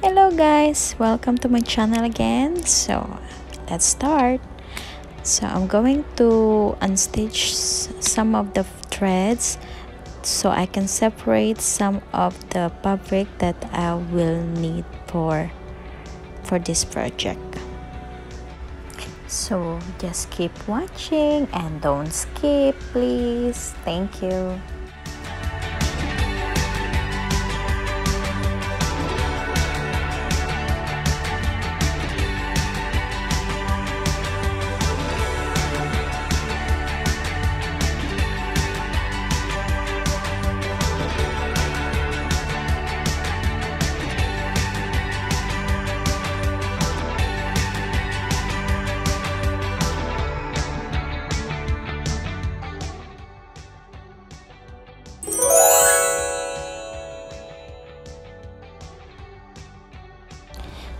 Hello guys, welcome to my channel again. So let's start. So I'm going to unstitch some of the threads so I can separate some of the fabric that I will need for this project. So just keep watching and don't skip, please. Thank you.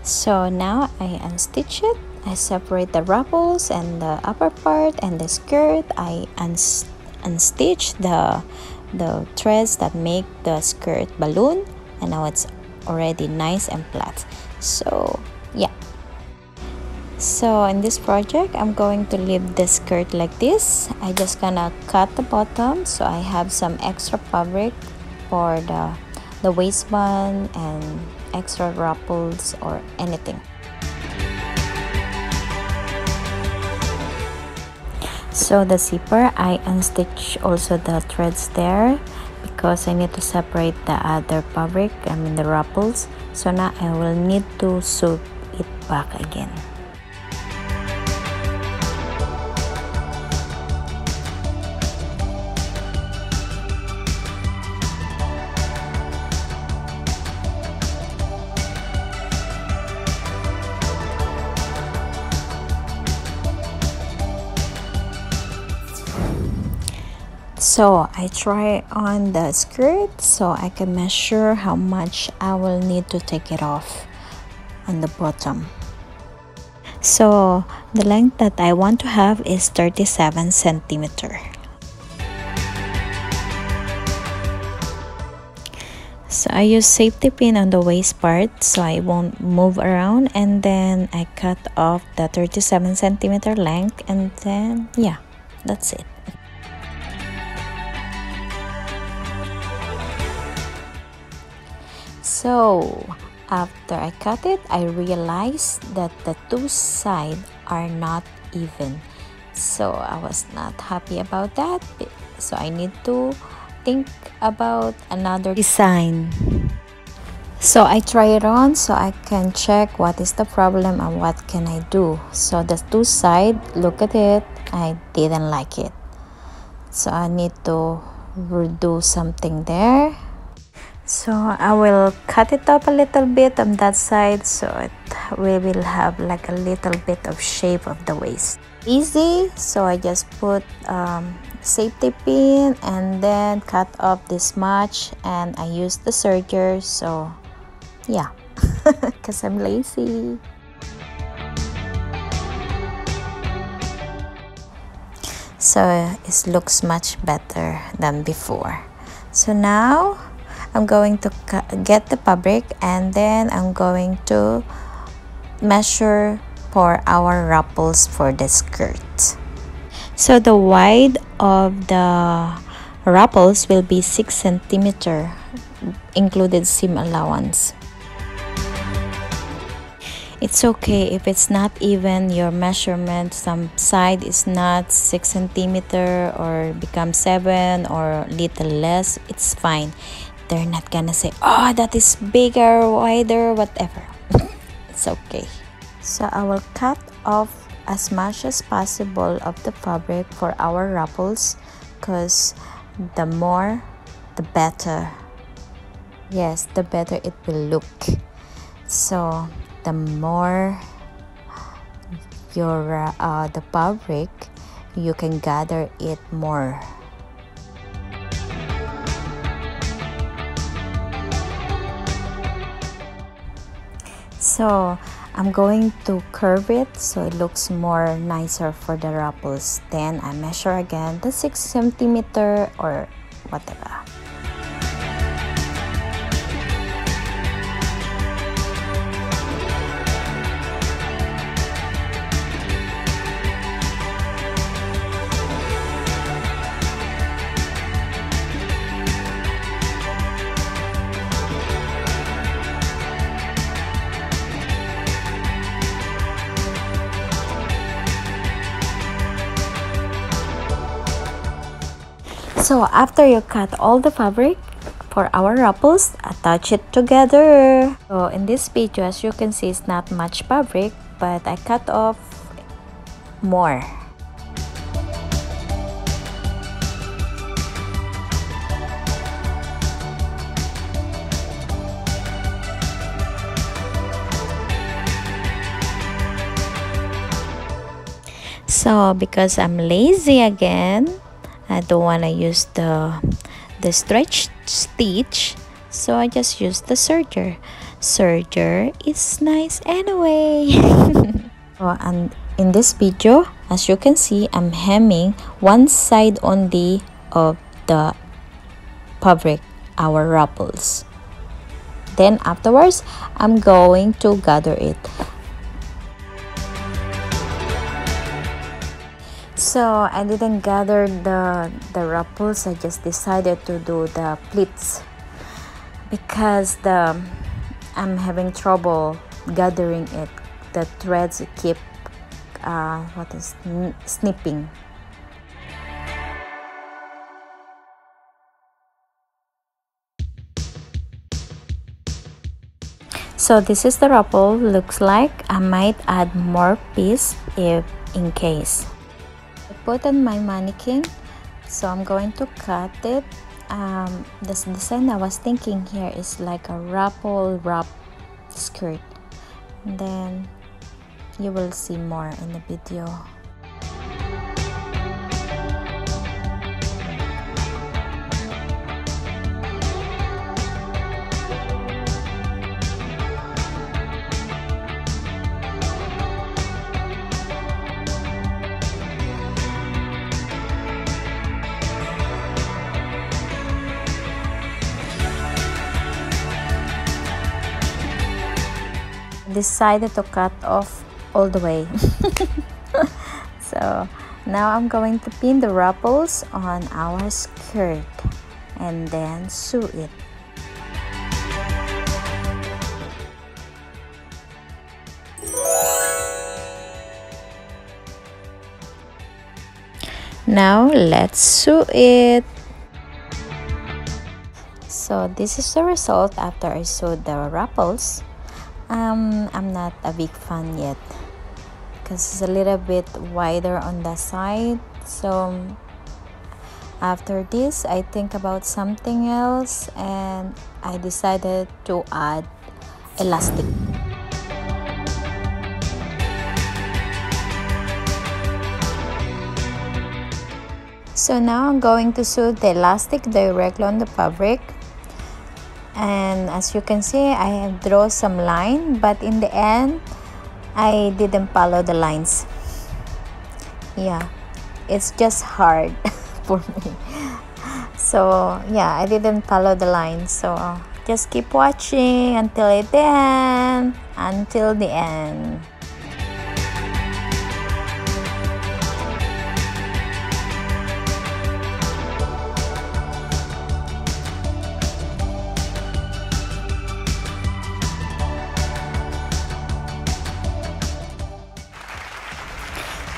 So now I unstitch it. I separate the ruffles and the upper part and the skirt. I unstitch the threads that make the skirt balloon, and now it's already nice and flat. So yeah. So in this project, I'm going to leave the skirt like this. I just gonna cut the bottom so I have some extra fabric for the waistband and extra ruffles or anything. So the zipper, I unstitch also the threads there because I need to separate the other fabric, the ruffles. So now I will need to sew it back again. So I try on the skirt so I can measure how much I will need to take it off on the bottom. So the length that I want to have is 37 centimeter. So I use safety pin on the waist part so I won't move around, and then I cut off the 37 centimeter length, and then yeah, that's it. So after I cut it, I realized that the two sides are not even. So I was not happy about that. So I need to think about another design. So I try it on so I can check what is the problem and what can I do. So the two sides, look at it, I didn't like it. So I need to redo something there. So I will cut it up a little bit on that side so we will have like a little bit of shape of the waist. Easy, so I just put safety pin and then cut off this much, and I use the serger. So yeah, because I'm lazy. So it looks much better than before. So now I'm going to get the fabric, and then I'm going to measure for our ruffles for the skirt. So the wide of the ruffles will be 6 centimeter, included seam allowance. It's okay if it's not even your measurement. Some side is not 6 centimeter or become 7 or little less. It's fine. They're not gonna say, oh, that is bigger, wider, whatever. It's okay. So I will cut off as much as possible of the fabric for our ruffles, because the more the better. Yes, the better it will look. So the more your the fabric, you can gather it more. So I'm going to curve it so it looks more nicer for the ruffles. Then I measure again the 6 centimeter or whatever. So after you cut all the fabric for our ruffles, attach it together. So in this video, as you can see, it's not much fabric, but I cut off more. So because I'm lazy again, I don't want to use the stretch stitch, so I just use the serger. Serger is nice anyway. Oh, and in this video, as you can see, I'm hemming one side only of the fabric, our ruffles. Then afterwards, I'm going to gather it. So I didn't gather the ruffles. I just decided to do the pleats because I'm having trouble gathering it. The threads keep snipping. So this is the ruffle. Looks like I might add more piece if in case. Put on my mannequin, so I'm going to cut it. This design I was thinking here is like a ruffle wrap skirt, and then you will see more in the video. Decided to cut off all the way. So now I'm going to pin the ruffles on our skirt and then sew it. Now let's sew it. So this is the result after I sewed the ruffles. I'm not a big fan yet because it's a little bit wider on the side. So after this, I think about something else and I decided to add elastic. So now I'm going to sew the elastic directly on the fabric. And as you can see, I have drawn some line, but in the end I didn't follow the lines. Yeah, it's just hard for me. So yeah, I didn't follow the lines, so just keep watching until the end.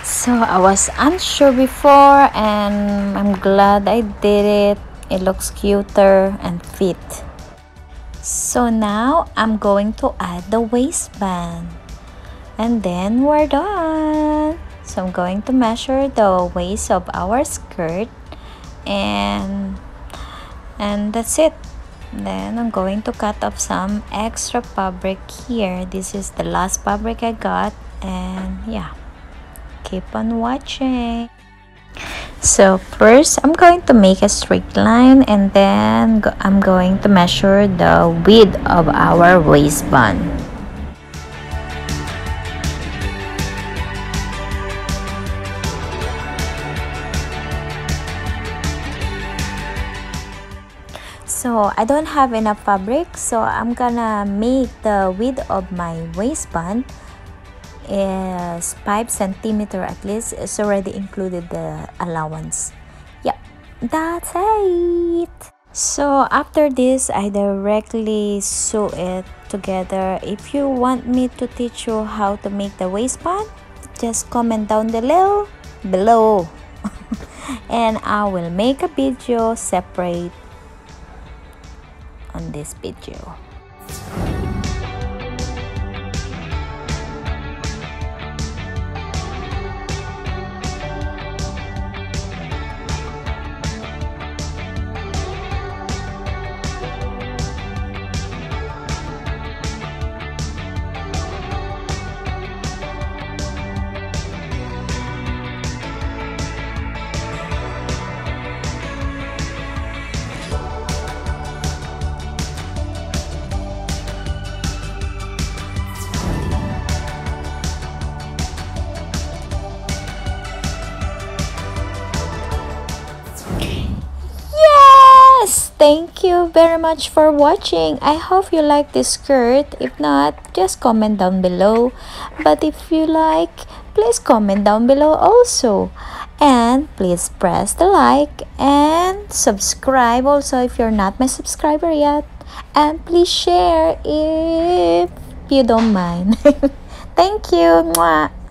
So I was unsure before and I'm glad I did it. It looks cuter and fit. So now I'm going to add the waistband and then we're done. So I'm going to measure the waist of our skirt and that's it. Then I'm going to cut off some extra fabric here. This is the last fabric I got, and yeah, keep on watching. So first I'm going to make a straight line and then I'm going to measure the width of our waistband. So I don't have enough fabric, so I'm gonna make the width of my waistband is 5 centimeters at least. It's already included the allowance. Yep, that's it. So after this, I directly sew it together. If you want me to teach you how to make the waistband, just comment down below. And I will make a video separate on this video. Yes! Thank you very much for watching. I hope you like this skirt. If not, just comment down below. But if you like, please comment down below also. And please press the like and subscribe also if you're not my subscriber yet. And please share if you don't mind. Thank you. Mwah.